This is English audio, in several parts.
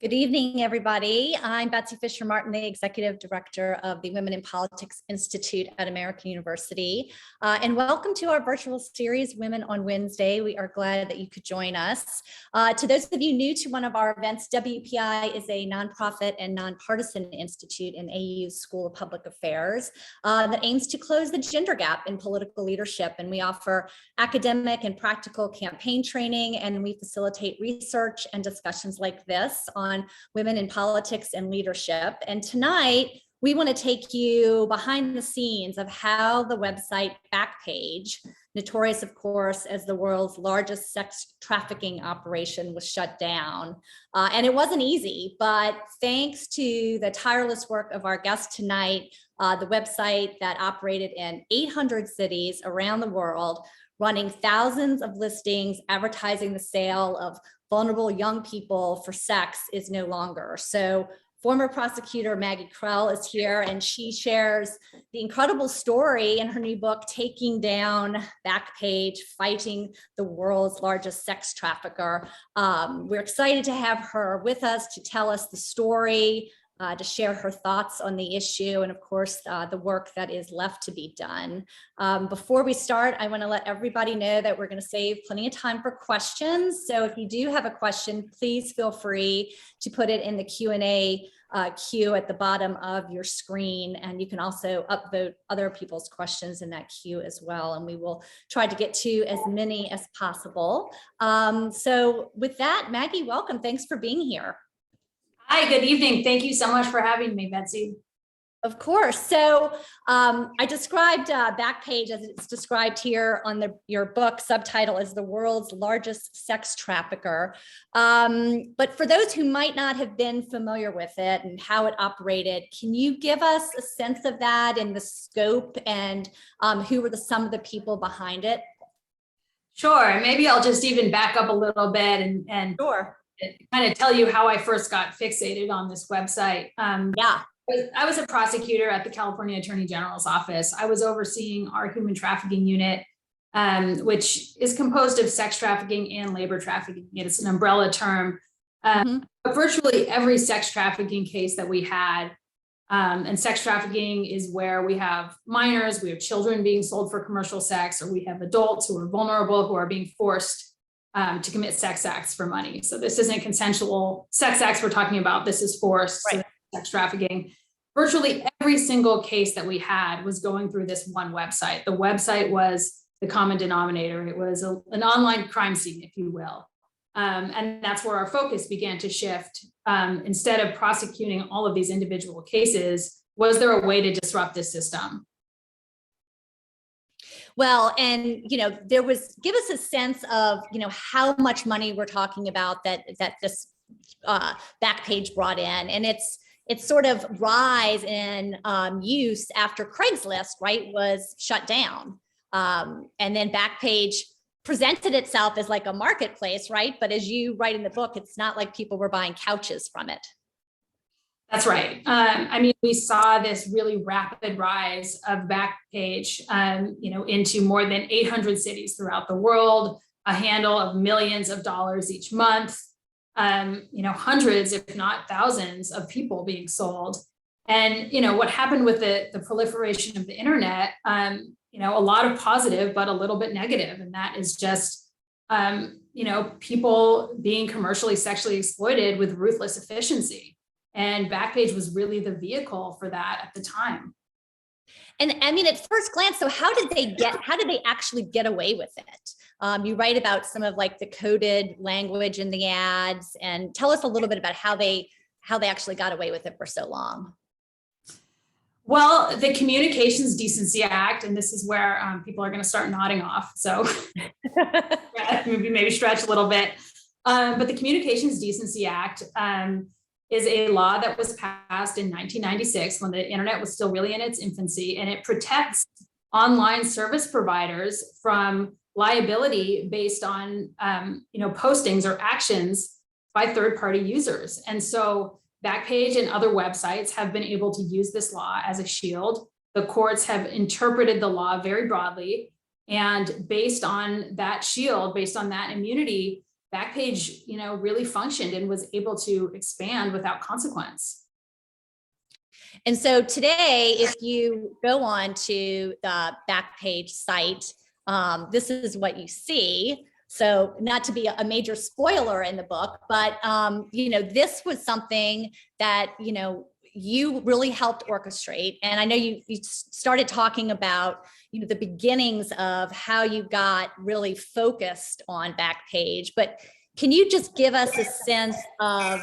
Good evening, everybody. I'm Betsy Fischer Martin, the Executive Director of the Women in Politics Institute at American University. And welcome to our virtual series, Women on Wednesday. We are glad that you could join us. To those of you new to one of our events, WPI is a nonprofit and nonpartisan institute in AU's School of Public Affairs that aims to close the gender gap in political leadership. And we offer academic and practical campaign training, and we facilitate research and discussions like this on women in politics and leadership. And tonight, we want to take you behind the scenes of how the website Backpage, notorious, of course, as the world's largest sex trafficking operation, was shut down. And it wasn't easy, but thanks to the tireless work of our guest tonight, the website that operated in 800 cities around the world, running thousands of listings, advertising the sale of vulnerable young people for sex, is no longer. So former prosecutor Maggy Krell is here, and she shares the incredible story in her new book, Taking Down Backpage, Fighting the World's Largest Sex Trafficker. We're excited to have her with us to tell us the story, to share her thoughts on the issue, and of course, the work that is left to be done. Before we start, I want to let everybody know that we're going to save plenty of time for questions. So if you do have a question, please feel free to put it in the Q&A queue at the bottom of your screen. And you can also upvote other people's questions in that queue as well. And we will try to get to as many as possible. So with that, Maggy, welcome. Thanks for being here. Hi, good evening. Thank you so much for having me, Betsy. Of course. So I described Backpage as it's described here on your book subtitle as the world's largest sex trafficker. But for those who might not have been familiar with it and how it operated, can you give us a sense of that and the scope and who were some of the people behind it? Sure. Maybe I'll just even back up a little bit and sure. Kind of tell you how I first got fixated on this website. Yeah. I was a prosecutor at the California Attorney General's office. I was overseeing our human trafficking unit, which is composed of sex trafficking and labor trafficking. It's an umbrella term. But virtually every sex trafficking case that we had, and sex trafficking is where we have minors, we have children being sold for commercial sex, or we have adults who are vulnerable, who are being forced to commit sex acts for money. So this isn't consensual sex acts we're talking about. This is forced sex trafficking. Virtually every single case that we had was going through this one website. The website was the common denominator. It was an online crime scene, if you will. And that's where our focus began to shift. Instead of prosecuting all of these individual cases, was there a way to disrupt this system? Well, and, give us a sense of, how much money we're talking about that this Backpage brought in. And it's sort of rise in use after Craigslist, right, was shut down. And then Backpage presented itself as like a marketplace, right? But as you write in the book, it's not like people were buying couches from it. That's right. We saw this really rapid rise of Backpage, into more than 800 cities throughout the world, a handle of millions of dollars each month, hundreds, if not thousands of people being sold. And, what happened with the proliferation of the internet, a lot of positive, but a little bit negative. And that is just, people being commercially sexually exploited with ruthless efficiency. And Backpage was really the vehicle for that at the time. And at first glance, so how did they actually get away with it? You write about some of like the coded language in the ads, and tell us a little bit about how they actually got away with it for so long. Well, the Communications Decency Act, and this is where people are going to start nodding off. So maybe stretch a little bit. But the Communications Decency Act is a law that was passed in 1996 when the internet was still really in its infancy, and it protects online service providers from liability based on postings or actions by third-party users. And so Backpage and other websites have been able to use this law as a shield. The courts have interpreted the law very broadly, and based on that shield, based on that immunity, Backpage, really functioned and was able to expand without consequence. And so today, if you go on to the Backpage site, this is what you see. So not to be a major spoiler in the book, but this was something that, you really helped orchestrate. And I know you started talking about, the beginnings of how you got really focused on Backpage, but can you just give us a sense of,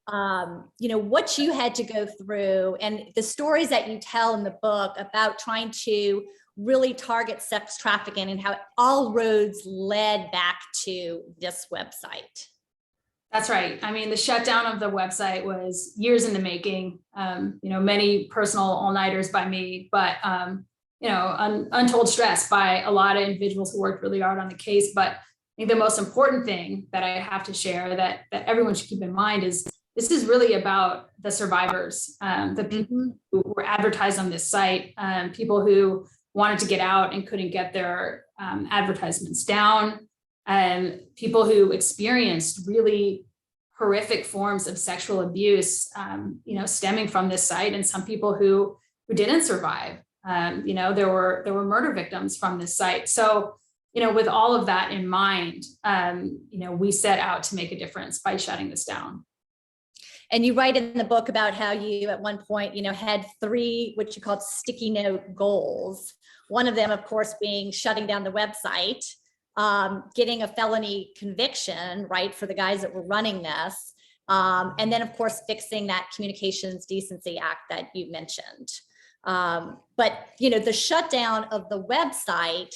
what you had to go through and the stories that you tell in the book about trying to really target sex trafficking and how all roads led back to this website? That's right. I mean, the shutdown of the website was years in the making, many personal all-nighters by me, but, untold stress by a lot of individuals who worked really hard on the case. But I think the most important thing that I have to share that everyone should keep in mind is this is really about the survivors, the people who were advertised on this site, people who wanted to get out and couldn't get their advertisements down, and people who experienced really horrific forms of sexual abuse, stemming from this site, and some people who didn't survive. There were murder victims from this site. So, with all of that in mind, we set out to make a difference by shutting this down. And you write in the book about how you, at one point, had 3, what you called sticky note goals. One of them, of course, being shutting down the website, getting a felony conviction, right, for the guys that were running this. And then, of course, fixing that Communications Decency Act that you mentioned. But, the shutdown of the website,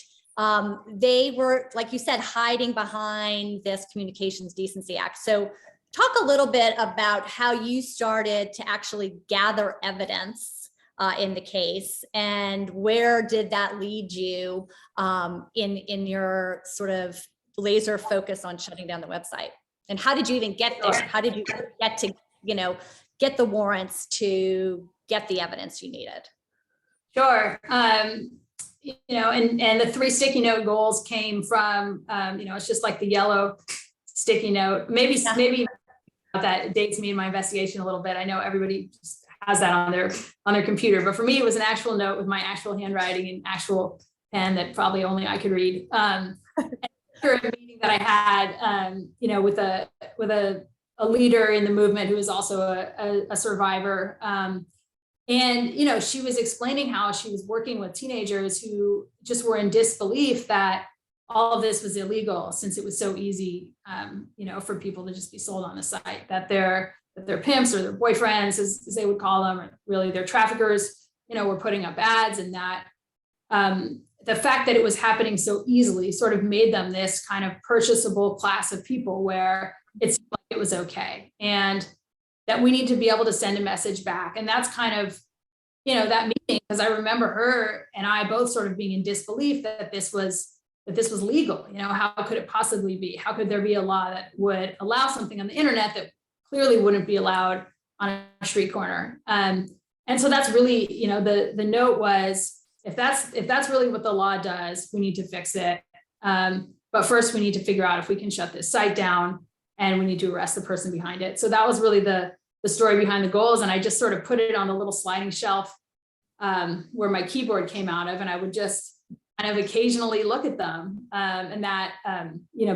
they were, like you said, hiding behind this Communications Decency Act. So talk a little bit about how you started to actually gather evidence in the case, and where did that lead you in your sort of laser focus on shutting down the website? And how did you even get there? How did you get to, get the warrants to get the evidence you needed? Sure. And the 3 sticky note goals came from, it's just like the yellow sticky note. Maybe that dates me in my investigation a little bit. I know everybody just has that on their computer, but for me, it was an actual note with my actual handwriting and actual pen that probably only I could read. After a meeting that I had, with a leader in the movement who was also a survivor, and she was explaining how she was working with teenagers who just were in disbelief that all of this was illegal, since it was so easy, for people to just be sold on the site, that their pimps or their boyfriends, as they would call them, or really their traffickers, were putting up ads, and that the fact that it was happening so easily sort of made them this kind of purchasable class of people where it's like it was okay, and that we need to be able to send a message back. And that's kind of, that meeting, because I remember her and I both sort of being in disbelief that this was legal. How could it possibly be? How could there be a law that would allow something on the internet that clearly wouldn't be allowed on a street corner? And so that's really, the note was, if that's really what the law does, we need to fix it. But first we need to figure out if we can shut this site down, and we need to arrest the person behind it. So that was really the story behind the goals. And I just sort of put it on the little sliding shelf where my keyboard came out of, and I would just kind of occasionally look at them. And that,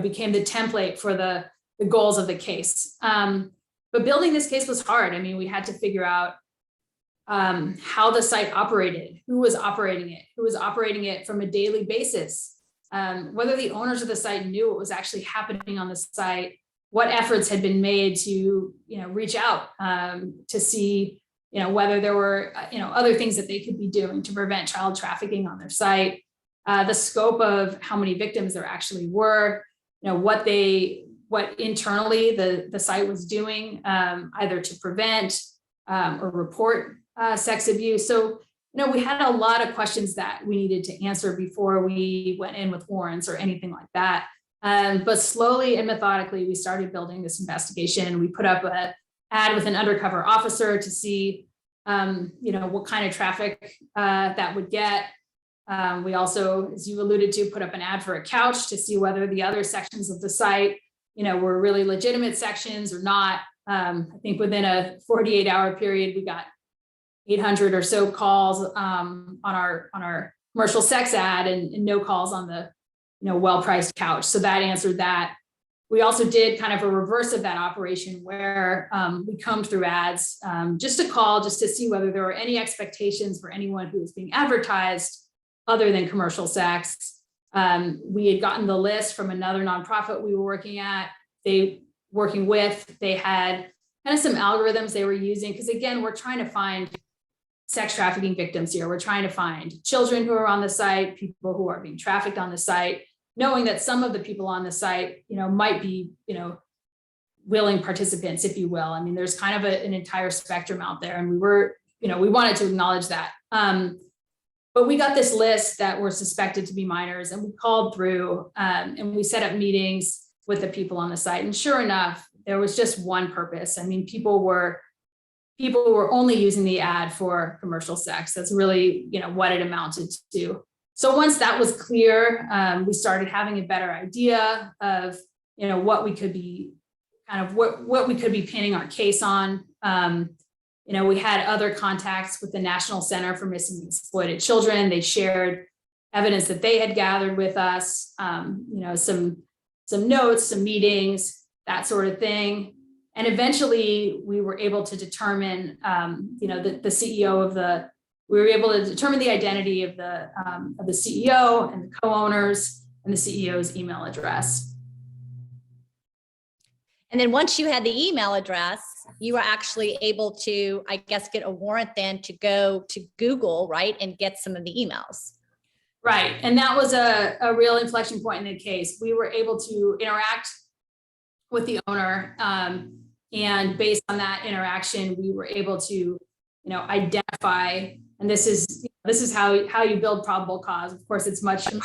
became the template for the goals of the case. But building this case was hard. I mean, we had to figure out how the site operated, who was operating it from a daily basis, whether the owners of the site knew what was actually happening on the site, what efforts had been made to, reach out to see, whether there were, other things that they could be doing to prevent child trafficking on their site, the scope of how many victims there actually were, what internally the site was doing, either to prevent or report sex abuse. So, we had a lot of questions that we needed to answer before we went in with warrants or anything like that. But slowly and methodically, we started building this investigation. We put up an ad with an undercover officer to see, what kind of traffic that would get. We also, as you alluded to, put up an ad for a couch to see whether the other sections of the site, were really legitimate sections or not. I think within a 48-hour period, we got 800 or so calls on our commercial sex ad, and no calls on the well-priced couch. So that answered that. We also did kind of a reverse of that operation where we combed through ads just to see whether there were any expectations for anyone who was being advertised other than commercial sex. We had gotten the list from another nonprofit we were working with. They had kind of some algorithms they were using, because again, we're trying to find sex trafficking victims here. We're trying to find children who are on the site, people who are being trafficked on the site, knowing that some of the people on the site, might be, willing participants, if you will. I mean, there's kind of an entire spectrum out there, and we wanted to acknowledge that. But we got this list that were suspected to be minors, and we called through and we set up meetings with the people on the site. And sure enough, there was just one purpose. I mean, people were only using the ad for commercial sex. That's really, what it amounted to. So once that was clear, we started having a better idea of, what we could be what we could be pinning our case on. We had other contacts with the National Center for Missing and Exploited Children. They shared evidence that they had gathered with us, some notes, some meetings, that sort of thing. And eventually we were able to determine, the CEO we were able to determine the identity of the CEO and the co-owners and the CEO's email address. And then once you had the email address, you were actually able to, I guess, get a warrant then to go to Google, right, and get some of the emails. Right. And that was a real inflection point in the case. We were able to interact with the owner. And based on that interaction, we were able to, identify, and this is how you build probable cause. Of course, it's much a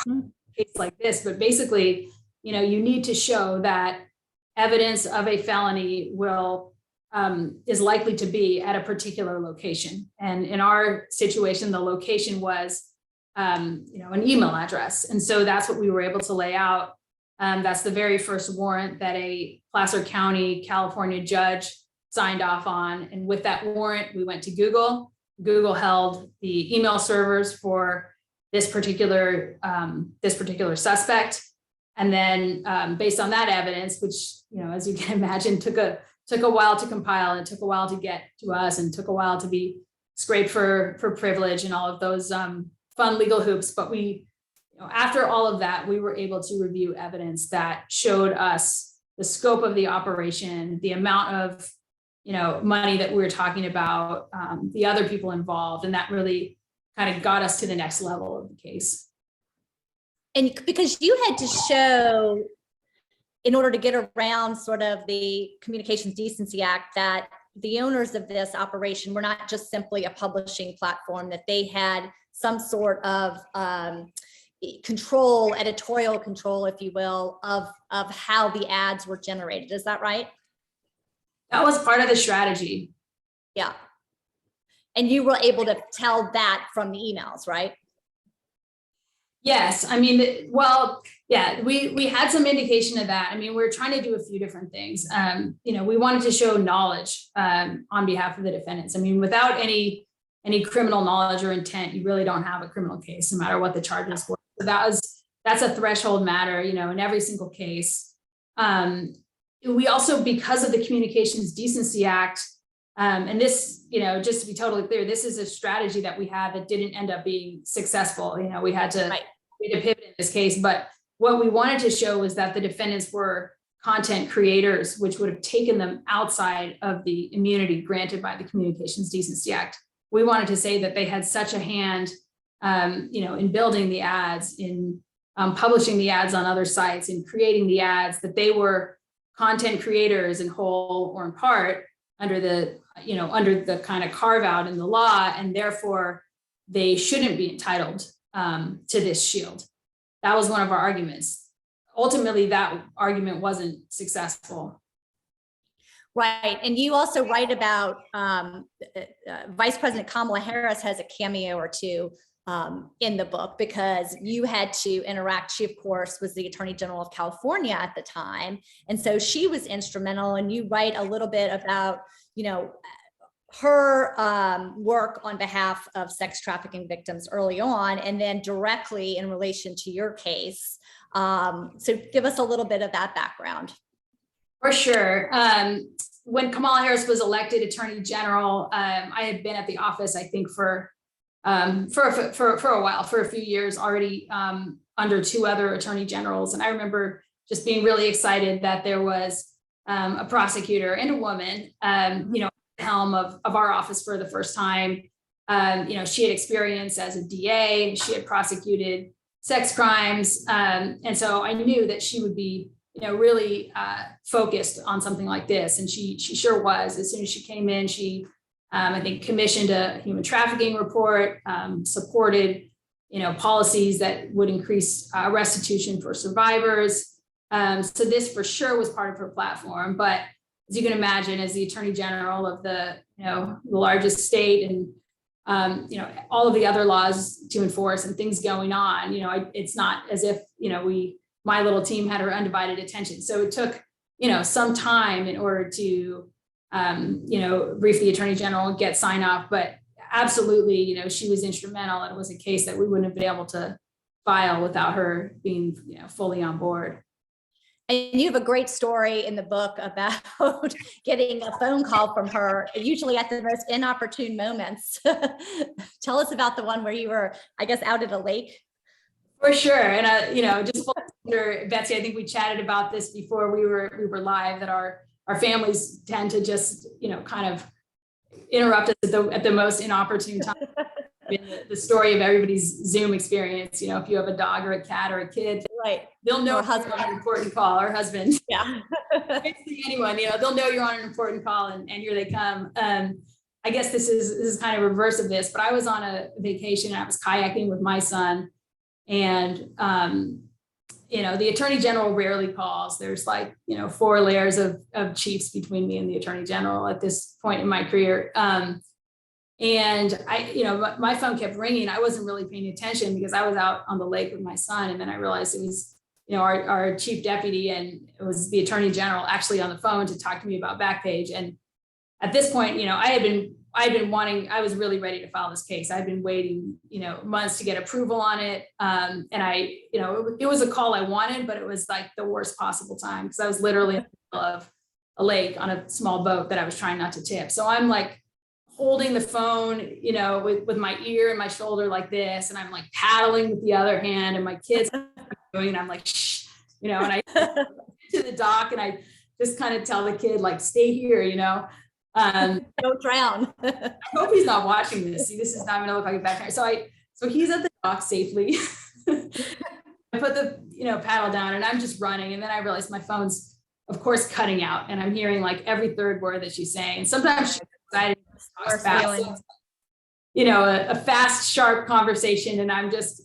case like this, but basically, you need to show that evidence of a felony is likely to be at a particular location. And in our situation, the location was, an email address. And so that's what we were able to lay out. That's the very first warrant that a Placer County, California judge signed off on. And with that warrant, we went to Google. Google held the email servers for this particular suspect. And then based on that evidence, which, as you can imagine, took a while to compile, and took a while to get to us, and took a while to be scraped for privilege and all of those fun legal hoops. But after all of that, we were able to review evidence that showed us the scope of the operation, the amount of, money that we were talking about, the other people involved, and that really kind of got us to the next level of the case. And because you had to show, in order to get around sort of the Communications Decency Act, that the owners of this operation were not just simply a publishing platform, that they had some sort of editorial control, if you will, of how the ads were generated. Is that right? That was part of the strategy. Yeah. And you were able to tell that from the emails, right? Yes. I mean, we had some indication of that. I mean, we're trying to do a few different things. We wanted to show knowledge on behalf of the defendants. I mean, without any criminal knowledge or intent, you really don't have a criminal case, no matter what the charges were. So that's a threshold matter, in every single case. We also, because of the Communications Decency Act, and this, just to be totally clear, this is a strategy that we had that didn't end up being successful. We had to pivot in this case, but what we wanted to show was that the defendants were content creators, which would have taken them outside of the immunity granted by the Communications Decency Act. We wanted to say that they had such a hand, in building the ads, in publishing the ads on other sites, in creating the ads, that they were content creators in whole or in part under the kind of carve out in the law, and therefore they shouldn't be entitled to this shield. That was one of our arguments. Ultimately, that argument wasn't successful. Right. And you also write about Vice President Kamala Harris has a cameo or two in the book, because you had to interact. She, of course, was the Attorney General of California at the time. And so she was instrumental. And you write a little bit about, her work on behalf of sex trafficking victims early on, and then directly in relation to your case. So give us a little bit of that background. For sure. When Kamala Harris was elected Attorney General, I had been at the office, I think, for a while, for a few years already, under two other attorney generals. And I remember just being really excited that there was a prosecutor and a woman, at the helm of our office for the first time. She had experience as a DA, she had prosecuted sex crimes. And so I knew that she would be, really focused on something like this. And she sure was. As soon as she came in, she, I think, commissioned a human trafficking report, supported, policies that would increase restitution for survivors. So this for sure was part of her platform. But as you can imagine, as the Attorney General of the largest state, and all of the other laws to enforce and things going on, it's not as if my little team had her undivided attention. So it took some time in order to brief the Attorney General and get sign off. But absolutely, she was instrumental. It was a case that we wouldn't have been able to file without her being fully on board. And you have a great story in the book about getting a phone call from her, usually at the most inopportune moments. Tell us about the one where you were, I guess, out at a lake. For sure. And, just Betsy, I think we chatted about this before we were live, that our families tend to just, kind of interrupt us at the most inopportune time. The story of everybody's Zoom experience, if you have a dog or a cat or a kid, right, they'll know you're on an important call, or husband. Yeah. Basically anyone, they'll know you're on an important call, and here they come. I guess this is kind of reverse of this, but I was on a vacation and I was kayaking with my son, and the Attorney General rarely calls. There's 4 layers of chiefs between me and the Attorney General at this point in my career. And I, my phone kept ringing. I wasn't really paying attention because I was out on the lake with my son. And then I realized it was, our chief deputy, and it was the Attorney General actually on the phone to talk to me about Backpage. And at this point, I was really ready to file this case. I'd been waiting, months to get approval on it. And it was a call I wanted, but it was like the worst possible time, because I was literally in the middle of a lake on a small boat that I was trying not to tip. So I'm holding the phone, with my ear and my shoulder like this, and I'm paddling with the other hand, and my kids are doing, and I'm shh, and I to the dock, and I just kind of tell the kid stay here, don't drown. I hope he's not watching this. See, this is not going to look like a backfire. So he's at the dock safely. I put the paddle down, and I'm just running, and then I realized my phone's, of course, cutting out, and I'm hearing every third word that she's saying. And sometimes she's excited. A fast, sharp conversation, and I'm just,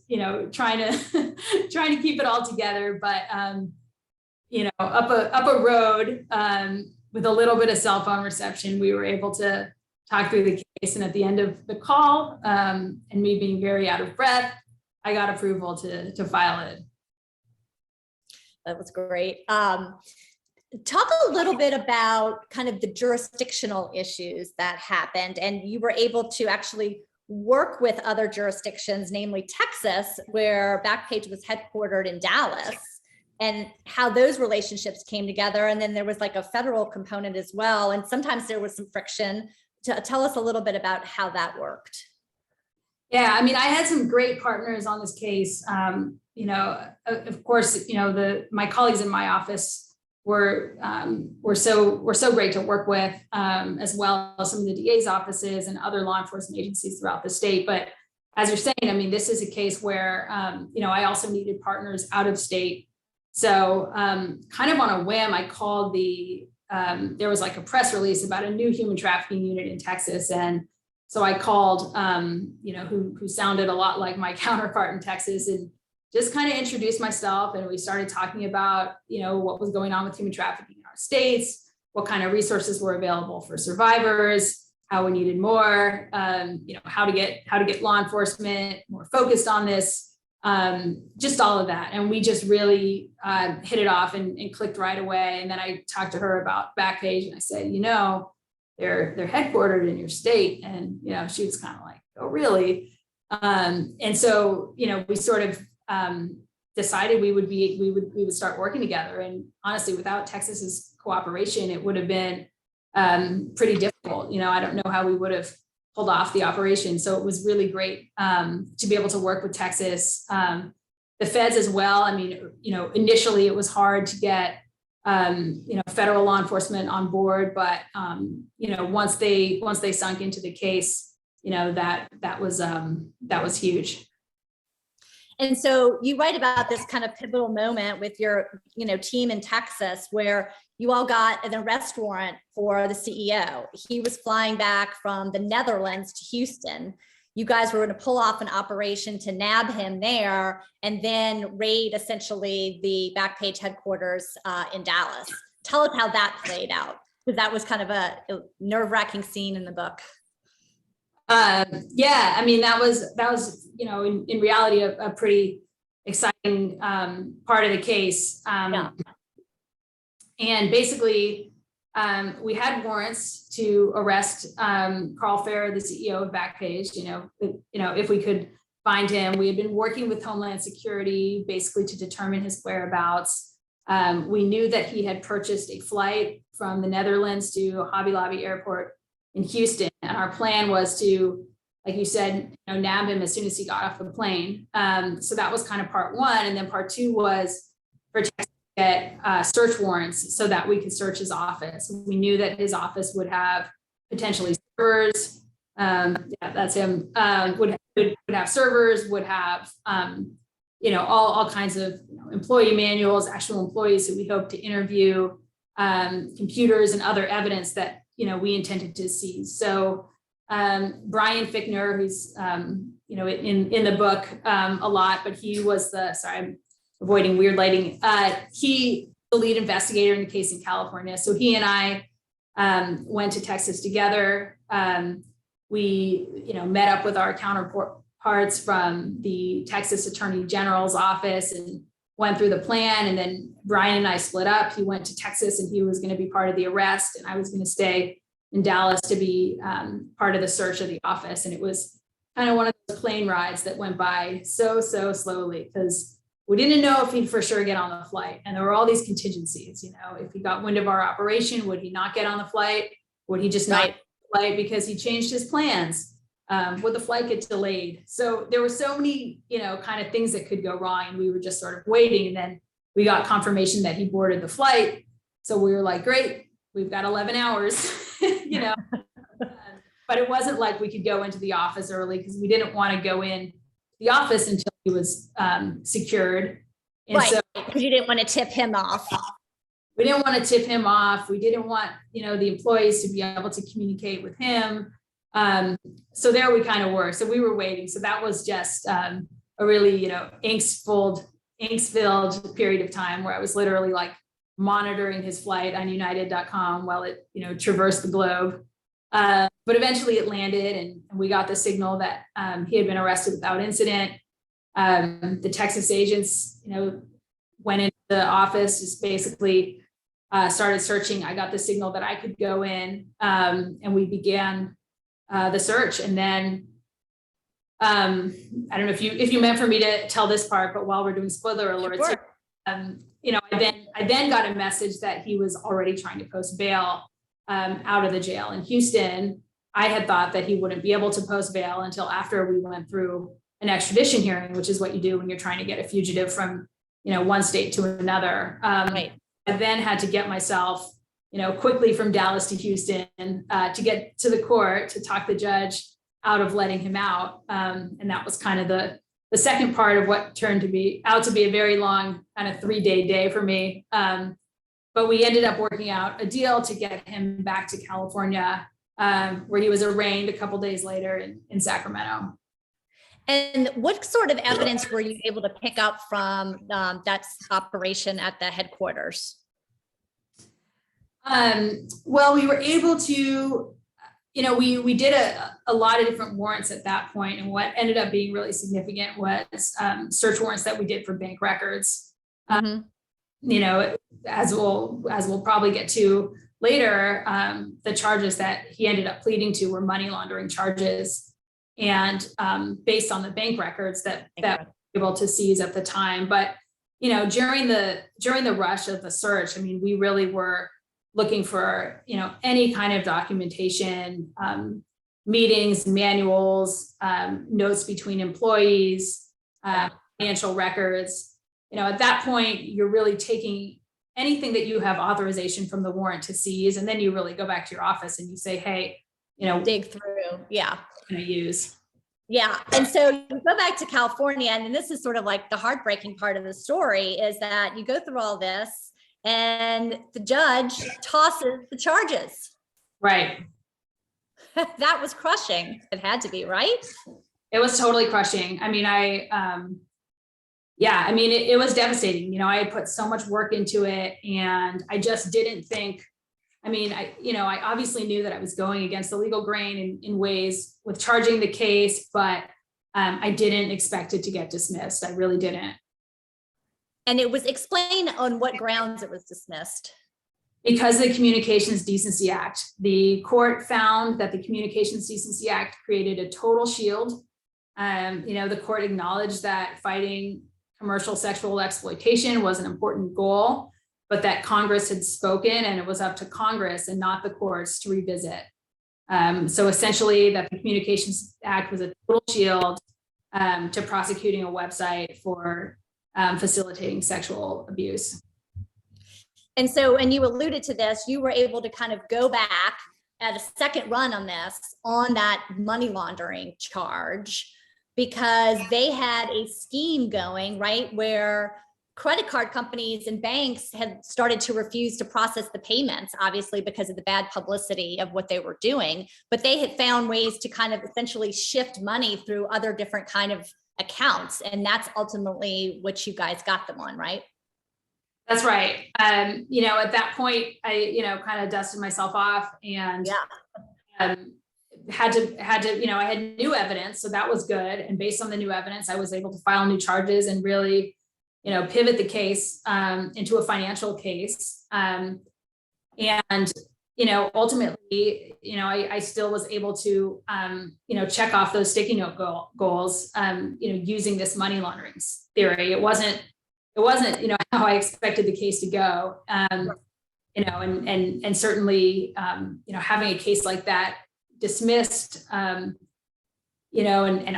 trying to keep it all together. But, up a road, with a little bit of cell phone reception, we were able to talk through the case. And at the end of the call, and me being very out of breath, I got approval to file it. That was great. Talk a little bit about kind of the jurisdictional issues that happened, and you were able to actually work with other jurisdictions, namely Texas, where Backpage was headquartered in Dallas, and how those relationships came together. And then there was a federal component as well. And sometimes there was some friction. Tell us a little bit about how that worked. Yeah, I had some great partners on this case. Of course, my colleagues in my office were so great to work with, as well as some of the DA's offices and other law enforcement agencies throughout the state. But as you're saying, this is a case where, I also needed partners out of state. So kind of on a whim, I called there was a press release about a new human trafficking unit in Texas. And so I called, who sounded a lot like my counterpart in Texas, and just kind of introduced myself. And we started talking about, what was going on with human trafficking in our states, what kind of resources were available for survivors, how we needed more, how to get law enforcement more focused on this, just all of that. And we just really hit it off and clicked right away. And then I talked to her about Backpage, and I said, they're headquartered in your state. And, she was kind of like, oh, really? And so, we sort of decided we would start working together. And honestly, without Texas's cooperation, it would have been pretty difficult. I don't know how we would have pulled off the operation. So it was really great to be able to work with Texas, the feds as well. I mean, initially it was hard to get federal law enforcement on board, but once they sunk into the case, that was huge. And so you write about this kind of pivotal moment with your, team in Texas, where you all got an arrest warrant for the CEO. He was flying back from the Netherlands to Houston. You guys were going to pull off an operation to nab him there and then raid essentially the Backpage headquarters in Dallas. Tell us how that played out, because that was kind of a nerve-wracking scene in the book. Yeah, I mean, that was in reality a pretty exciting part of the case. Yeah. And basically, we had warrants to arrest Carl Farrer, the CEO of Backpage. If we could find him. We had been working with Homeland Security basically to determine his whereabouts. We knew that he had purchased a flight from the Netherlands to Hobby Lobby Airport in Houston, and our plan was to, like you said, nab him as soon as he got off the plane. So that was kind of part one, and then part two was for Texas to get search warrants so that we could search his office. We knew that his office would have potentially servers. Yeah, that's him. Would have servers. Would have all kinds of employee manuals, actual employees who we hope to interview, computers and other evidence that we intended to seize. So Brian Fichtner, who's in the book a lot, but he was I'm avoiding weird lighting. He the lead investigator in the case in California. So he and I went to Texas together. We met up with our counterparts from the Texas Attorney General's office and went through the plan. And then Brian and I split up. He went to Texas and he was going to be part of the arrest, and I was going to stay in Dallas to be part of the search of the office. And it was kind of one of those plane rides that went by so slowly, because we didn't know if he'd for sure get on the flight. And there were all these contingencies, if he got wind of our operation, would he not get on the flight? Would he just not get on the flight because he changed his plans? Would the flight get delayed? So there were so many, kind of things that could go wrong, and we were just sort of waiting. And then we got confirmation that he boarded the flight. So we were like, great, we've got 11 hours, but it wasn't like we could go into the office early, because we didn't want to go in the office until he was secured. And right, because you didn't want to tip him off. We didn't want to tip him off. We didn't want, the employees to be able to communicate with him. So there we kind of were. So we were waiting. So that was just a really, angst-filled period of time where I was literally like monitoring his flight on United.com while it, traversed the globe. But eventually it landed, and we got the signal that he had been arrested without incident. The Texas agents, went into the office, just basically started searching. I got the signal that I could go in, and we began the search. And then I don't know if you meant for me to tell this part, but while we're doing spoiler alerts, sure. I then got a message that he was already trying to post bail out of the jail in Houston. I had thought that he wouldn't be able to post bail until after we went through an extradition hearing, which is what you do when you're trying to get a fugitive from, one state to another. Right. I then had to get myself, quickly from Dallas to Houston to get to the court to talk the judge out of letting him out. And that was kind of the second part of what turned out to be a very long kind of 3-day day for me. But we ended up working out a deal to get him back to California, where he was arraigned a couple days later in Sacramento. And what sort of evidence were you able to pick up from that operation at the headquarters? Well, we were able to we did a lot of different warrants at that point, and what ended up being really significant was search warrants that we did for bank records. Mhm. As we'll probably get to later, the charges that he ended up pleading to were money laundering charges, and based on the bank records that we were able to seize at the time. But during the rush of the search, I mean, we really were looking for any kind of documentation, meetings, manuals, notes between employees, financial records. At that point, you're really taking anything that you have authorization from the warrant to seize, and then you really go back to your office and you say, hey, dig through. Yeah. What can I use? Yeah. And so you go back to California, and this is sort of like the heartbreaking part of the story, is that you go through all this and the judge tosses the charges. Right. That was crushing. It had to be, right? It was totally crushing. I mean, it was devastating. I had put so much work into it, and I just didn't think, I obviously knew that I was going against the legal grain in ways with charging the case, but I didn't expect it to get dismissed. I really didn't. And it was explained on what grounds it was dismissed. Because of the Communications Decency Act. The court found that the Communications Decency Act created a total shield. The court acknowledged that fighting commercial sexual exploitation was an important goal, but that Congress had spoken, and it was up to Congress and not the courts to revisit. So essentially, that the Communications Act was a total shield to prosecuting a website for facilitating sexual abuse. And so, and you alluded to this, you were able to kind of go back at a second run on this, on that money laundering charge, because they had a scheme going, right, where credit card companies and banks had started to refuse to process the payments, obviously because of the bad publicity of what they were doing, but they had found ways to kind of essentially shift money through other different kind of accounts. And that's ultimately what you guys got them on, right? That's right. At that point, I, kind of dusted myself off, and had to, I had new evidence. So that was good. And based on the new evidence, I was able to file new charges and really, pivot the case into a financial case. Ultimately, I still was able to, check off those sticky note goals, using this money laundering theory. It wasn't, how I expected the case to go. And certainly, having a case like that dismissed, and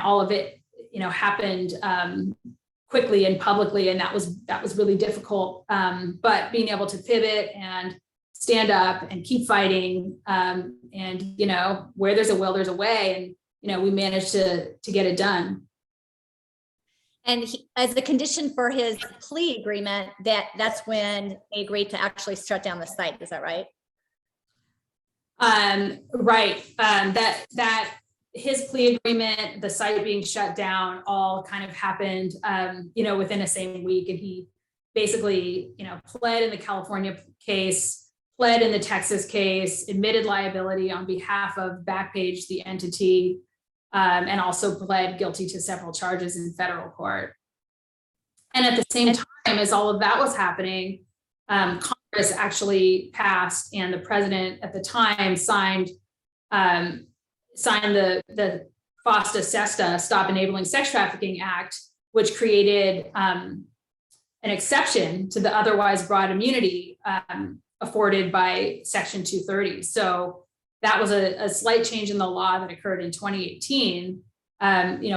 all of it, happened quickly and publicly, and that was really difficult. But being able to pivot and stand up and keep fighting, and where there's a will, there's a way, and we managed to get it done. And as a condition for his plea agreement, that's when they agreed to actually shut down the site. Is that right? Right. That his plea agreement, the site being shut down, all kind of happened, within the same week. And he basically, pled in the California case, pled in the Texas case, admitted liability on behalf of Backpage, the entity, and also pled guilty to several charges in federal court. And at the same time as all of that was happening, Congress actually passed, and the president at the time signed the FOSTA SESTA, Stop Enabling Sex Trafficking Act, which created an exception to the otherwise broad immunity afforded by Section 230. So that was a slight change in the law that occurred in 2018,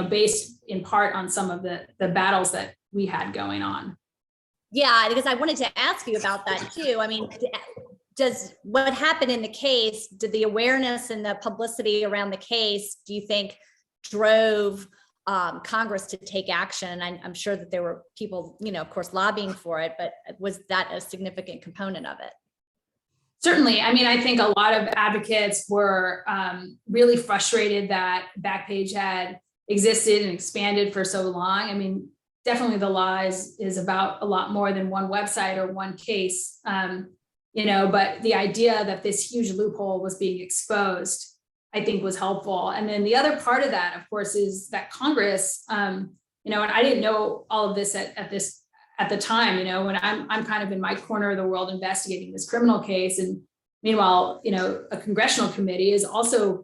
based in part on some of the battles that we had going on. Yeah, because I wanted to ask you about that too. I mean, does what happened in the case, did the awareness and the publicity around the case, do you think drove Congress to take action? I'm sure that there were people, of course, lobbying for it, but was that a significant component of it? Certainly. I mean, I think a lot of advocates were really frustrated that Backpage had existed and expanded for so long. I mean, definitely the law is about a lot more than one website or one case, but the idea that this huge loophole was being exposed, I think was helpful. And then the other part of that, of course, is that Congress, and I didn't know all of this at the time, when I'm kind of in my corner of the world investigating this criminal case. And meanwhile, a congressional committee is also,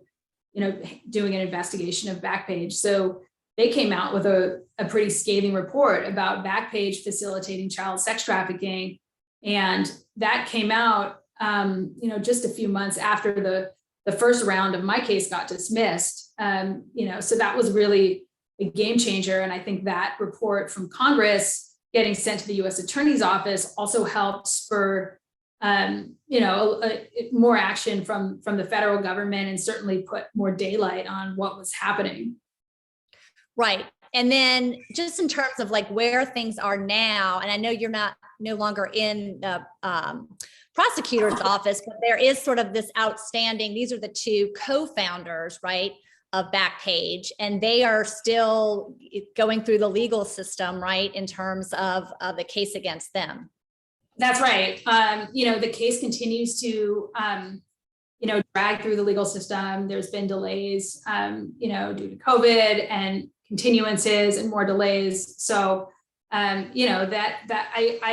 doing an investigation of Backpage. So they came out with a pretty scathing report about Backpage facilitating child sex trafficking. And that came out, just a few months after the first round of my case got dismissed. So that was really a game changer. And I think that report from Congress getting sent to the U.S. Attorney's Office also helped spur, more action from the federal government, and certainly put more daylight on what was happening. Right. And then just in terms of like where things are now, and I know you're no longer in the prosecutor's office, but there is sort of this outstanding, these are the two co-founders, right, of Backpage, and they are still going through the legal system, right, in terms of the case against them. That's right. The case continues to, drag through the legal system. There's been delays, due to COVID and continuances and more delays. So, I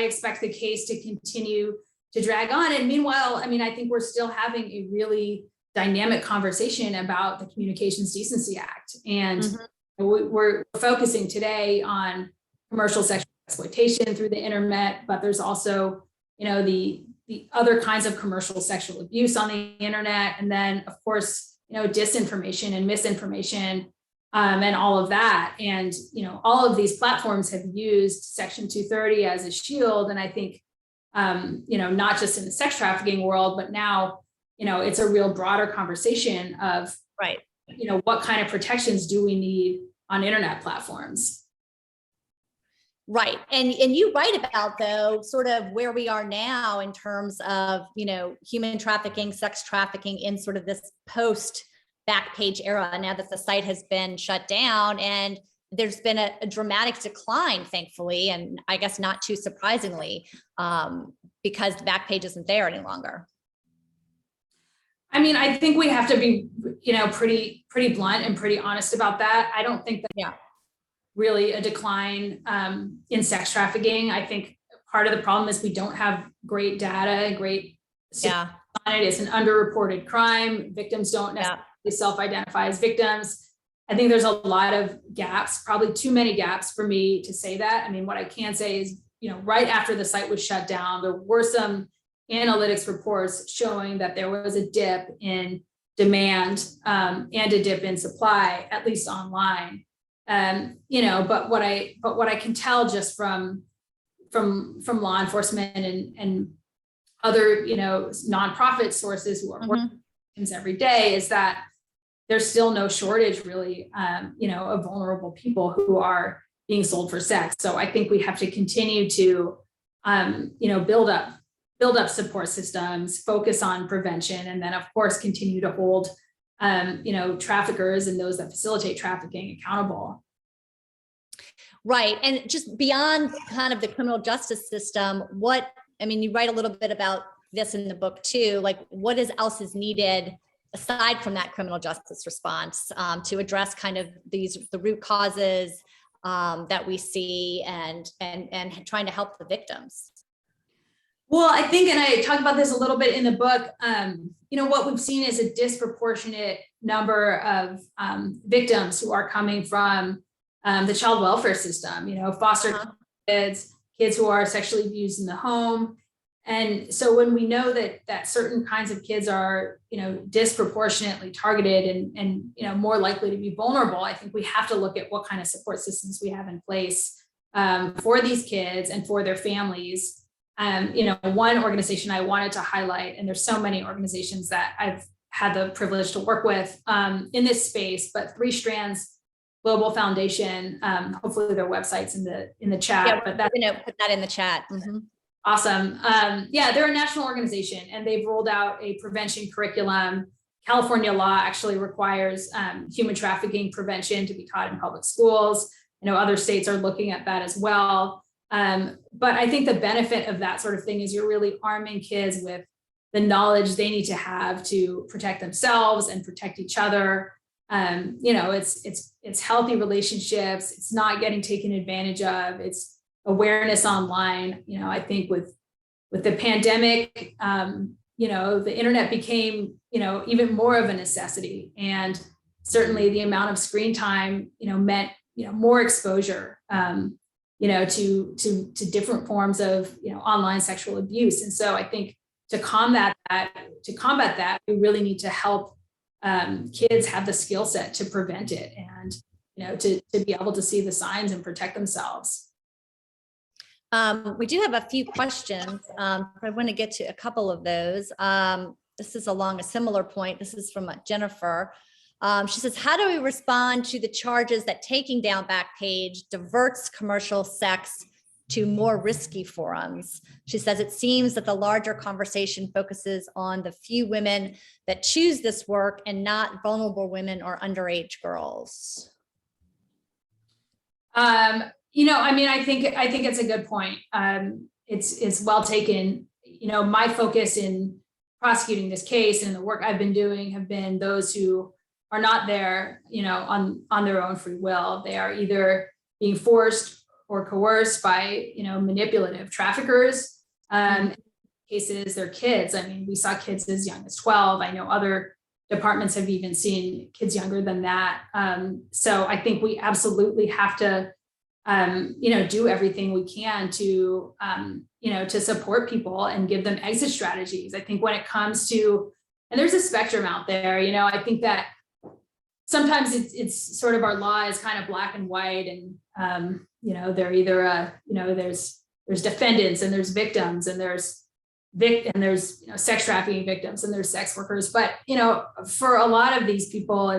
expect the case to continue to drag on. And meanwhile, I think we're still having a really dynamic conversation about the Communications Decency Act. And we're focusing today on commercial sexual exploitation through the internet, but there's also, the other kinds of commercial sexual abuse on the internet. And then of course, disinformation and misinformation, and all of that. And, all of these platforms have used Section 230 as a shield. And I think, not just in the sex trafficking world, but now, it's a real broader conversation of, right, what kind of protections do we need on internet platforms? Right. And you write about, though, sort of where we are now in terms of, human trafficking, sex trafficking in sort of this post Backpage era, now that the site has been shut down, and there's been a dramatic decline, thankfully, and I guess not too surprisingly, because Backpage isn't there any longer. I think we have to be, pretty blunt and pretty honest about that. I don't think that really a decline in sex trafficking. I think part of the problem is we don't have great data and great on it. It's an underreported crime. Victims don't necessarily self-identify as victims. I think there's a lot of gaps, probably too many gaps for me to say that. What I can say is, right after the site was shut down, there were some analytics reports showing that there was a dip in demand and a dip in supply, at least online. But what I can tell just from law enforcement and other, nonprofit sources who are working every day is that there's still no shortage really, of vulnerable people who are being sold for sex. So I think we have to continue to, build up support systems, focus on prevention, and then of course continue to hold, traffickers and those that facilitate trafficking accountable. Right. And just beyond kind of the criminal justice system, you write a little bit about this in the book too, like what else is needed aside from that criminal justice response to address kind of the root causes that we see and trying to help the victims? Well, I think, and I talk about this a little bit in the book, what we've seen is a disproportionate number of victims who are coming from the child welfare system, foster kids who are sexually abused in the home. And so when we know that certain kinds of kids are, disproportionately targeted and more likely to be vulnerable, I think we have to look at what kind of support systems we have in place for these kids and for their families. One organization I wanted to highlight, and there's so many organizations that I've had the privilege to work with in this space, but Three Strands Global Foundation, hopefully their website's in the chat. Yeah, but that's going to put that in the chat. Awesome. They're a national organization and they've rolled out a prevention curriculum. California law actually requires human trafficking prevention to be taught in public schools. Other states are looking at that as well. But I think the benefit of that sort of thing is you're really arming kids with the knowledge they need to have to protect themselves and protect each other. It's healthy relationships. It's not getting taken advantage of. It's awareness online. I think with the pandemic, the internet became, even more of a necessity. And certainly the amount of screen time, meant, more exposure, to different forms of, online sexual abuse. And so I think to combat that, we really need to help kids have the skill set to prevent it and, to be able to see the signs and protect themselves. We do have a few questions. I want to get to a couple of those. This is along a similar point. This is from Jennifer. She says, how do we respond to the charges that taking down Backpage diverts commercial sex to more risky forums? She says, it seems that the larger conversation focuses on the few women that choose this work and not vulnerable women or underage girls. I think it's a good point. It's well taken. My focus in prosecuting this case and the work I've been doing have been those who are not there, on their own free will. They are either being forced or coerced by, manipulative traffickers. Cases, they're kids. I mean, we saw kids as young as 12. I know other departments have even seen kids younger than that. So I think we absolutely have to, do everything we can to, to support people and give them exit strategies. I think when it comes to, and there's a spectrum out there, I think that sometimes it's sort of our law is kind of black and white, and they're either there's defendants and there's victims and there's sex trafficking victims and there's sex workers. But for a lot of these people,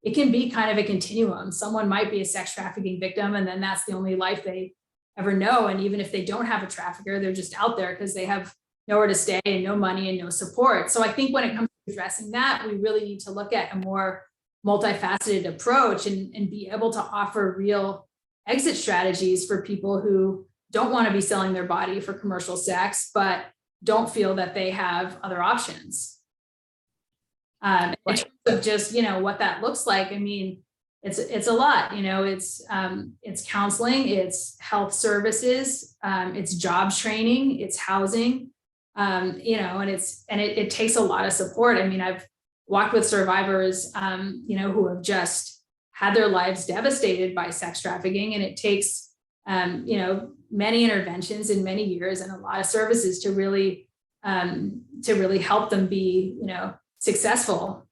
it can be kind of a continuum. Someone might be a sex trafficking victim, and then that's the only life they ever know. And even if they don't have a trafficker, they're just out there because they have nowhere to stay and no money and no support. So I think when it comes to addressing that, we really need to look at a more multifaceted approach and be able to offer real exit strategies for people who don't want to be selling their body for commercial sex, but don't feel that they have other options. In terms of just, what that looks like, I mean, it's a lot, it's counseling, it's health services, it's jobs training, it's housing, and it takes a lot of support. I mean, I've walked with survivors, who have just had their lives devastated by sex trafficking, and it takes, many interventions in many years and a lot of services to really help them be, successful.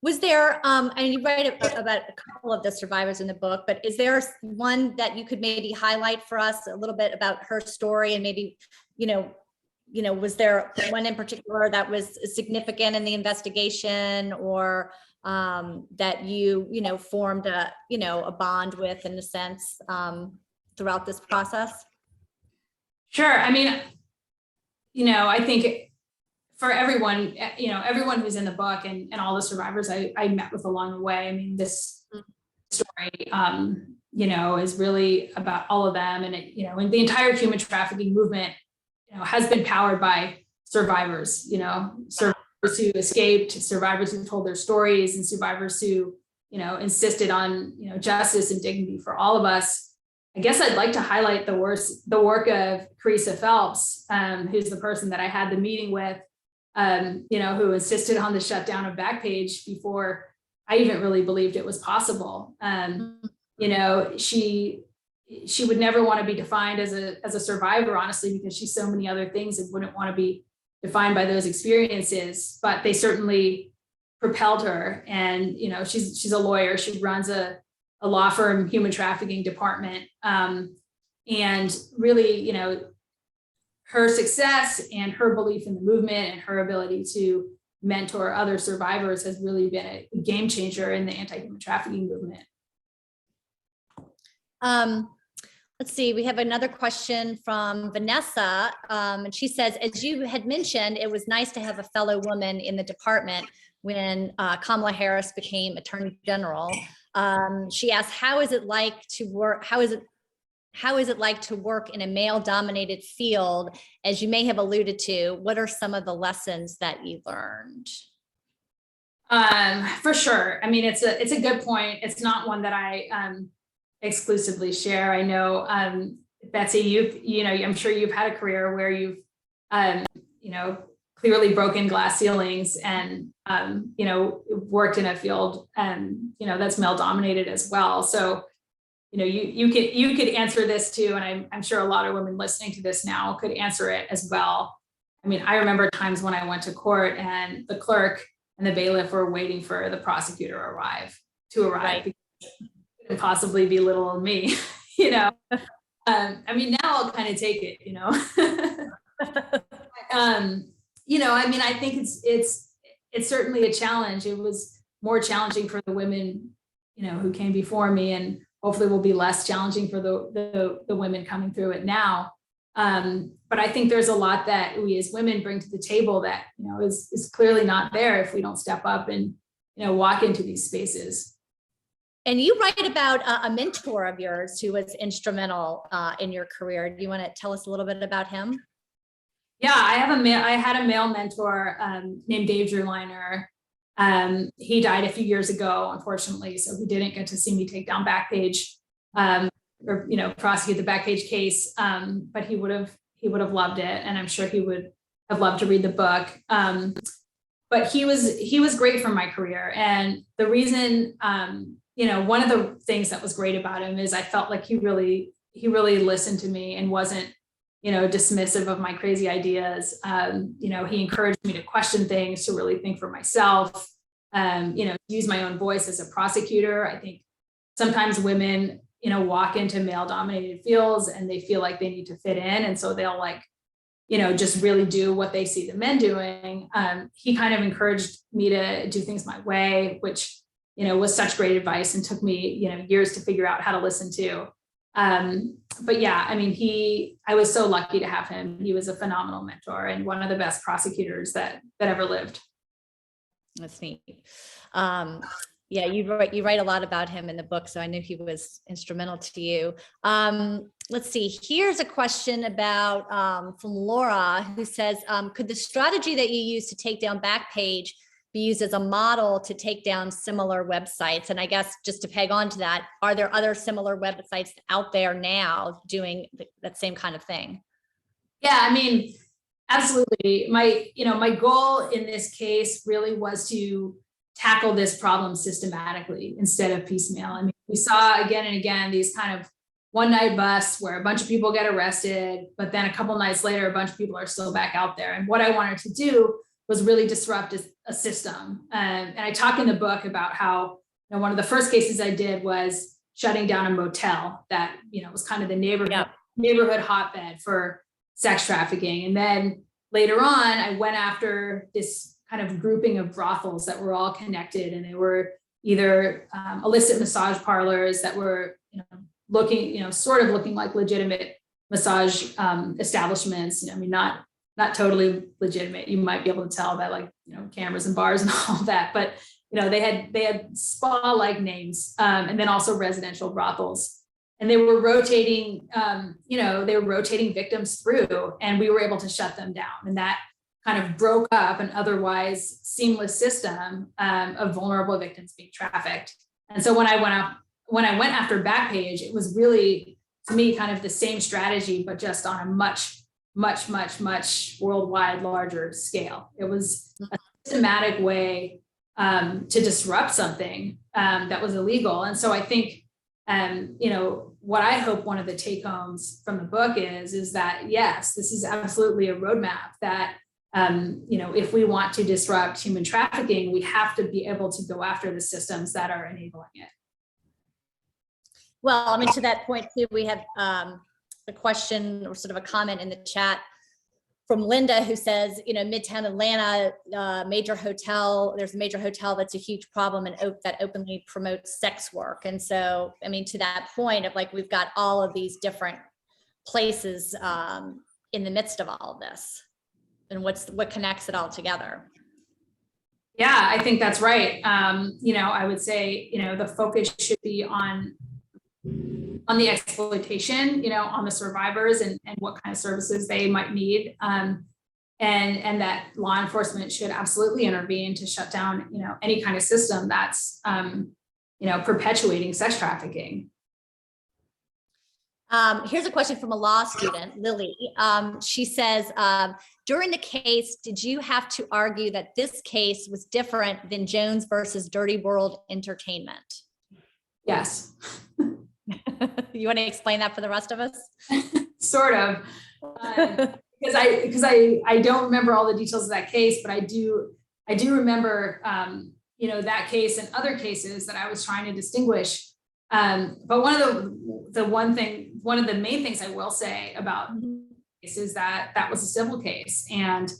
Was there, and you write about a couple of the survivors in the book, but is there one that you could maybe highlight for us a little bit about her story, and maybe, was there one in particular that was significant in the investigation, or that you, formed a bond with, in a sense, throughout this process? Sure. I mean, I think for everyone, everyone who's in the book and all the survivors I met with along the way, I mean, this story, is really about all of them. And and the entire human trafficking movement, has been powered by survivors, survivors who escaped, survivors who told their stories, and survivors who, insisted on, justice and dignity for all of us. I guess I'd like to highlight the work of Carissa Phelps, who's the person that I had the meeting with, who insisted on the shutdown of Backpage before I even really believed it was possible. She would never want to be defined as a survivor, honestly, because she's so many other things and wouldn't want to be defined by those experiences, but they certainly propelled her. And, she's a lawyer. She runs a law firm, human trafficking department. And really, her success and her belief in the movement and her ability to mentor other survivors has really been a game changer in the anti-human trafficking movement. Let's see, we have another question from Vanessa. And she says, as you had mentioned, it was nice to have a fellow woman in the department when Kamala Harris became Attorney General. She asked, how is it like to work? How is it how is it like to work in a male-dominated field? As you may have alluded to, what are some of the lessons that you learned? For sure. I mean, it's a good point. It's not one that I exclusively share. I know, Betsy, I'm sure you've had a career where you've, clearly broken glass ceilings and, worked in a field that's male dominated as well. So, you could answer this too. And I'm sure a lot of women listening to this now could answer it as well. I mean, I remember times when I went to court and the clerk and the bailiff were waiting for the prosecutor to arrive. Right. Because it couldn't possibly be little old me, I mean, now I'll kind of take it, I think it's certainly a challenge. It was more challenging for the women, who came before me, and hopefully will be less challenging for the women coming through it now. But I think there's a lot that we as women bring to the table that, is clearly not there if we don't step up and, walk into these spaces. And you write about a mentor of yours who was instrumental in your career. Do you want to tell us a little bit about him? Yeah, I had a male mentor named Dave Drewliner. He died a few years ago, unfortunately, so he didn't get to see me take down Backpage or prosecute the Backpage case. But he would have loved it, and I'm sure he would have loved to read the book. But he was great for my career, and the reason, one of the things that was great about him is I felt like he really listened to me and wasn't dismissive of my crazy ideas. He encouraged me to question things, to really think for myself, use my own voice as a prosecutor. I think sometimes women, walk into male dominated fields and they feel like they need to fit in. And so they'll just really do what they see the men doing. He kind of encouraged me to do things my way, which, was such great advice and took me, years to figure out how to listen to. But yeah, I mean, I was so lucky to have him. He was a phenomenal mentor and one of the best prosecutors that ever lived. That's neat. Yeah, you write a lot about him in the book, so I knew he was instrumental to you. Let's see, here's a question about from Laura, who says, could the strategy that you use to take down Backpage be used as a model to take down similar websites? And I guess just to peg on to that, are there other similar websites out there now doing that same kind of thing? Yeah, I mean, absolutely. My goal in this case really was to tackle this problem systematically instead of piecemeal. I mean, we saw again and again these kind of one night busts where a bunch of people get arrested, but then a couple nights later, a bunch of people are still back out there. And what I wanted to do was really disrupt a system. And I talk in the book about how one of the first cases I did was shutting down a motel that was kind of the neighborhood hotbed for sex trafficking. And then later on, I went after this kind of grouping of brothels that were all connected, and they were either illicit massage parlors that were looking like legitimate massage establishments. I mean, not totally legitimate. You might be able to tell by cameras and bars and all that, but they had spa-like names, and then also residential brothels, and they were rotating victims through, and we were able to shut them down, and that kind of broke up an otherwise seamless system of vulnerable victims being trafficked. And so when I went after Backpage, it was really, to me, kind of the same strategy, but just on a much worldwide larger scale. It was a systematic way to disrupt something that was illegal. And so I think, what I hope one of the take homes from the book is that, yes, this is absolutely a roadmap that, if we want to disrupt human trafficking, we have to be able to go after the systems that are enabling it. Well, I mean, to that point too, we have a question or sort of a comment in the chat from Linda, who says, Midtown Atlanta, major hotel, there's a major hotel that's a huge problem and that openly promotes sex work. And so, I mean, to that point of we've got all of these different places in the midst of all of this, and what connects it all together. Yeah, I think that's right. I would say, the focus should be on on the exploitation, on the survivors and what kind of services they might need. And that law enforcement should absolutely intervene to shut down, any kind of system that's, perpetuating sex trafficking. Here's a question from a law student, Lily. She says, during the case, did you have to argue that this case was different than Jones versus Dirty World Entertainment? Yes. You want to explain that for the rest of us? Sort of. Because I don't remember all the details of that case, but I do remember, that case and other cases that I was trying to distinguish. But one of the main things I will say about this is that was a civil case, and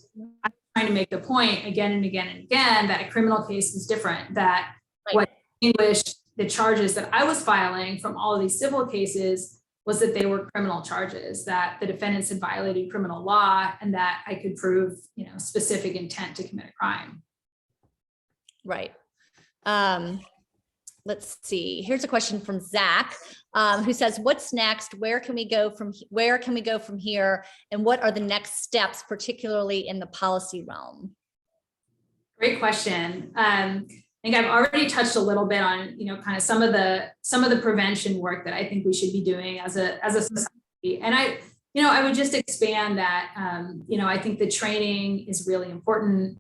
I'm trying to make the point again and again and again that a criminal case is different. That what distinguished the charges that I was filing from all of these civil cases was that they were criminal charges, that the defendants had violated criminal law, and that I could prove, specific intent to commit a crime. Right. Let's see. Here's a question from Zach, who says, "What's next? Where can we go from here? And what are the next steps, particularly in the policy realm?" Great question. I think I've already touched a little bit on, kind of some of the prevention work that I think we should be doing as a society. And I would just expand that. I think the training is really important,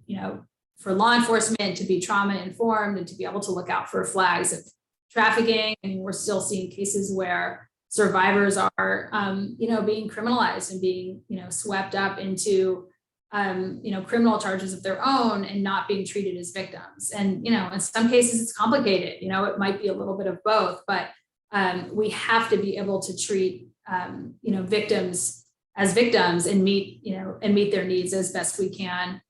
for law enforcement to be trauma informed and to be able to look out for flags of trafficking. I mean, we're still seeing cases where survivors are, being criminalized and being, swept up into, criminal charges of their own and not being treated as victims. And, in some cases it's complicated, it might be a little bit of both, but we have to be able to treat, victims as victims and meet their needs as best we can.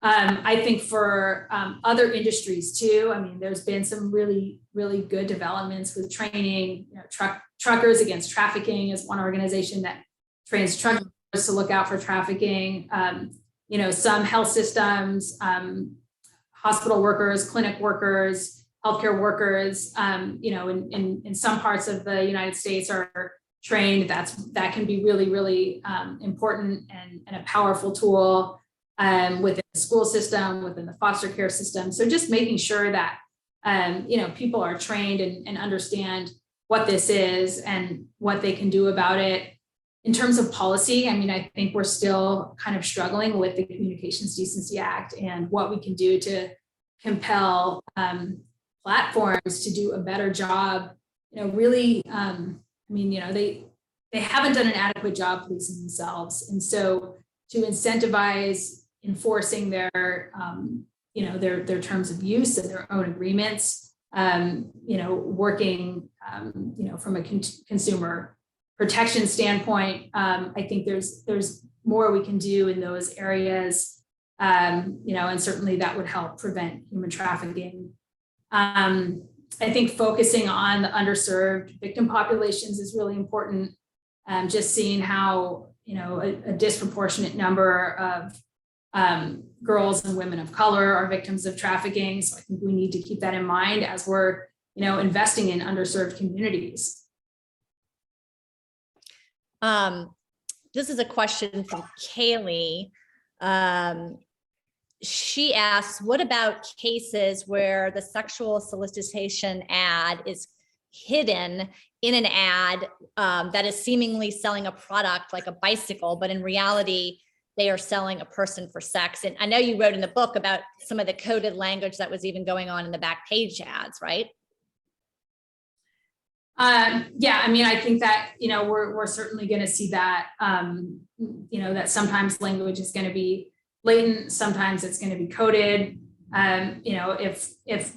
I think for other industries too, I mean, there's been some really, really good developments with training. Truckers Against Trafficking is one organization that trains truckers to look out for trafficking. Some health systems, hospital workers, clinic workers, healthcare workers, in some parts of the United States are trained. That can be really, really important and a powerful tool. Within the school system, within the foster care system. So just making sure that, people are trained and understand what this is and what they can do about it. In terms of policy, I mean, I think we're still kind of struggling with the Communications Decency Act and what we can do to compel platforms to do a better job. Really, they haven't done an adequate job policing themselves. And so to incentivize enforcing their terms of use and their own agreements, working, from a consumer protection standpoint, I think there's more we can do in those areas, and certainly that would help prevent human trafficking. I think focusing on the underserved victim populations is really important. Just seeing how, a disproportionate number of girls and women of color are victims of trafficking. So I think we need to keep that in mind as we're, investing in underserved communities. This is a question from Kaylee. She asks, what about cases where the sexual solicitation ad is hidden in an ad that is seemingly selling a product like a bicycle, but in reality, they are selling a person for sex? And I know you wrote in the book about some of the coded language that was even going on in the Backpage ads, right? Yeah, I mean, I think that, we're certainly going to see that, that sometimes language is going to be latent, sometimes it's going to be coded. If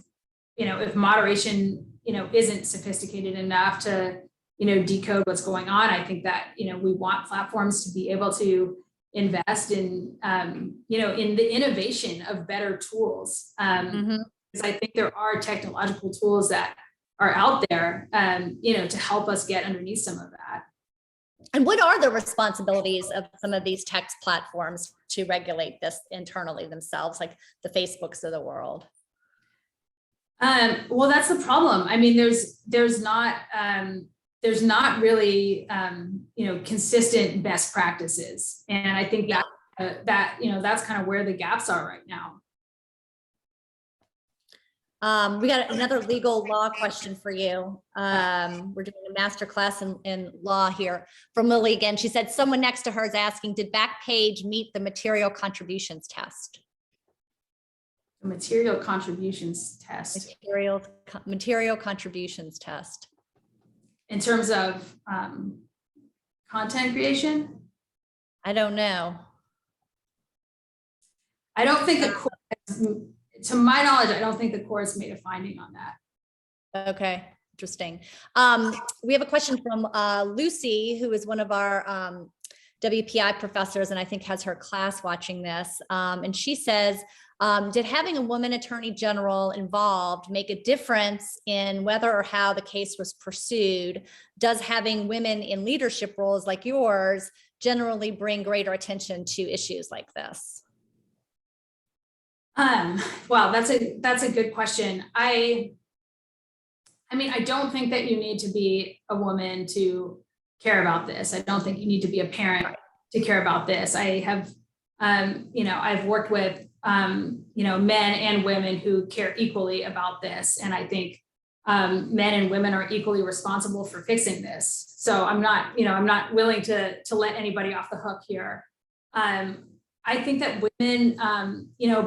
moderation, isn't sophisticated enough to, decode what's going on, I think that, we want platforms to be able to invest in, in the innovation of better tools. Because I think there are technological tools that are out there, to help us get underneath some of that. And what are the responsibilities of some of these tech platforms to regulate this internally themselves, like the Facebooks of the world? Well, that's the problem. I mean, there's not, there's not really, consistent best practices. And I think that's kind of where the gaps are right now. We got another legal law question for you. We're doing a master class in law here from Lily again. She said someone next to her is asking, did Backpage meet the material contributions test? The material contributions test. Material contributions test. In terms of content creation? I don't know. I don't think the court has, to my knowledge, I don't think the court's made a finding on that. Okay, interesting. We have a question from Lucy, who is one of our WPI professors, and I think has her class watching this. And she says, did having a woman attorney general involved make a difference in whether or how the case was pursued? Does having women in leadership roles like yours generally bring greater attention to issues like this? Well, that's a good question. I mean, I don't think that you need to be a woman to care about this. I don't think you need to be a parent to care about this. I have, I've worked with, men and women who care equally about this. And I think men and women are equally responsible for fixing this. So I'm not willing to let anybody off the hook here. I think that women,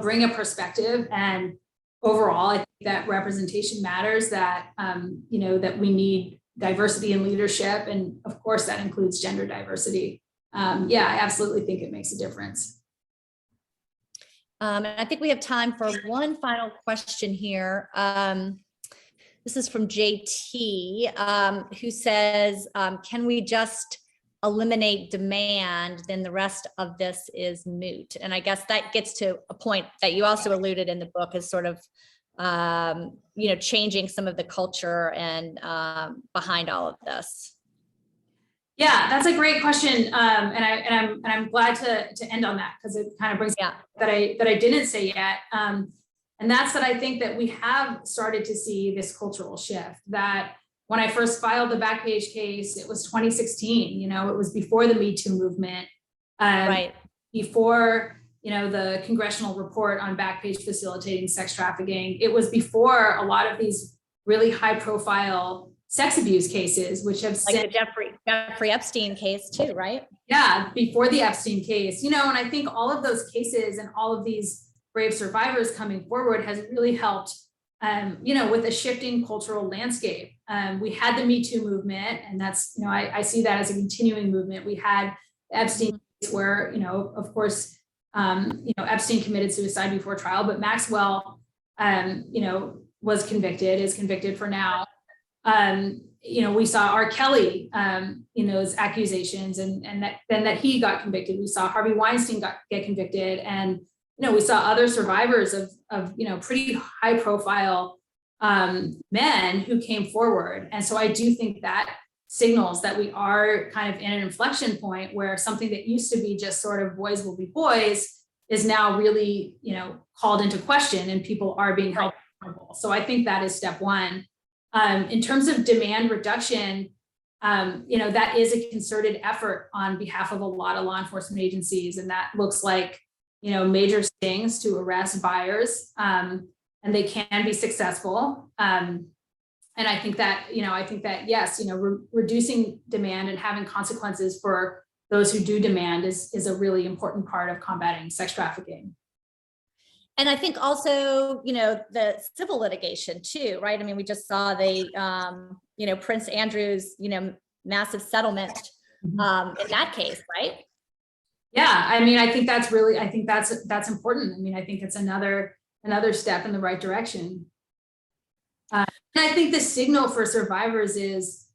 bring a perspective, and overall, I think that representation matters, that, that we need diversity in leadership. And of course, that includes gender diversity. I absolutely think it makes a difference. And I think we have time for one final question here. This is from JT, who says, can we just eliminate demand, then the rest of this is moot? And I guess that gets to a point that you also alluded in the book, is sort of, changing some of the culture and behind all of this. Yeah, that's a great question, and I'm glad to end on that, because it kind of brings up that I didn't say yet, and that's that I think that we have started to see this cultural shift. That when I first filed the Backpage case, it was 2016. It was before the Me Too movement, right? Before the congressional report on Backpage facilitating sex trafficking. It was before a lot of these really high-profile sex abuse cases, which have like the Jeffrey Epstein case too, right? Yeah, before the Epstein case, and I think all of those cases and all of these brave survivors coming forward has really helped, with a shifting cultural landscape. We had the Me Too movement, and that's, I see that as a continuing movement. We had the Epstein case where, of course, Epstein committed suicide before trial, but Maxwell, is convicted for now. We saw R. Kelly, his accusations, and that he got convicted. We saw Harvey Weinstein get convicted, and we saw other survivors of pretty high profile men who came forward. And so I do think that signals that we are kind of in an inflection point where something that used to be just sort of boys will be boys is now really called into question, and people are being held accountable. So I think that is step one. In terms of demand reduction, that is a concerted effort on behalf of a lot of law enforcement agencies. And that looks like, major stings to arrest buyers, and they can be successful. And I think that, yes, reducing demand and having consequences for those who do demand is a really important part of combating sex trafficking. And I think also, the civil litigation too, right? I mean, we just saw the, Prince Andrew's, massive settlement in that case, right? Yeah, I mean, I think that's important. I mean, I think it's another step in the right direction. And I think the signal for survivors is,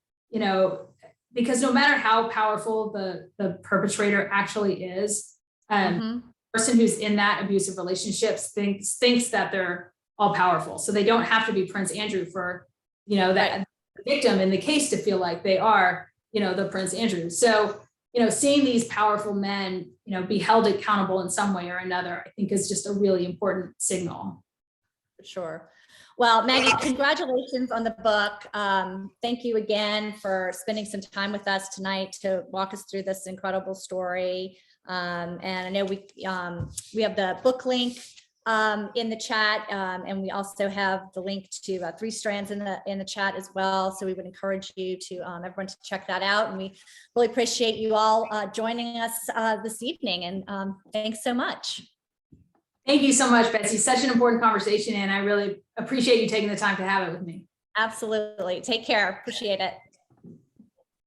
because no matter how powerful the perpetrator actually is, person who's in that abusive relationships thinks that they're all powerful. So they don't have to be Prince Andrew for, that victim in the case to feel like they are, the Prince Andrew. So, seeing these powerful men, be held accountable in some way or another, I think is just a really important signal. For sure. Well, Maggie, congratulations on the book. Thank you again for spending some time with us tonight to walk us through this incredible story. And I know we have the book link in the chat, and we also have the link to 3 strands in the chat as well. So we would encourage you to everyone to check that out. And we really appreciate you all joining us this evening. And thanks so much. Thank you so much, Betsy. Such an important conversation, and I really appreciate you taking the time to have it with me. Absolutely. Take care. Appreciate it.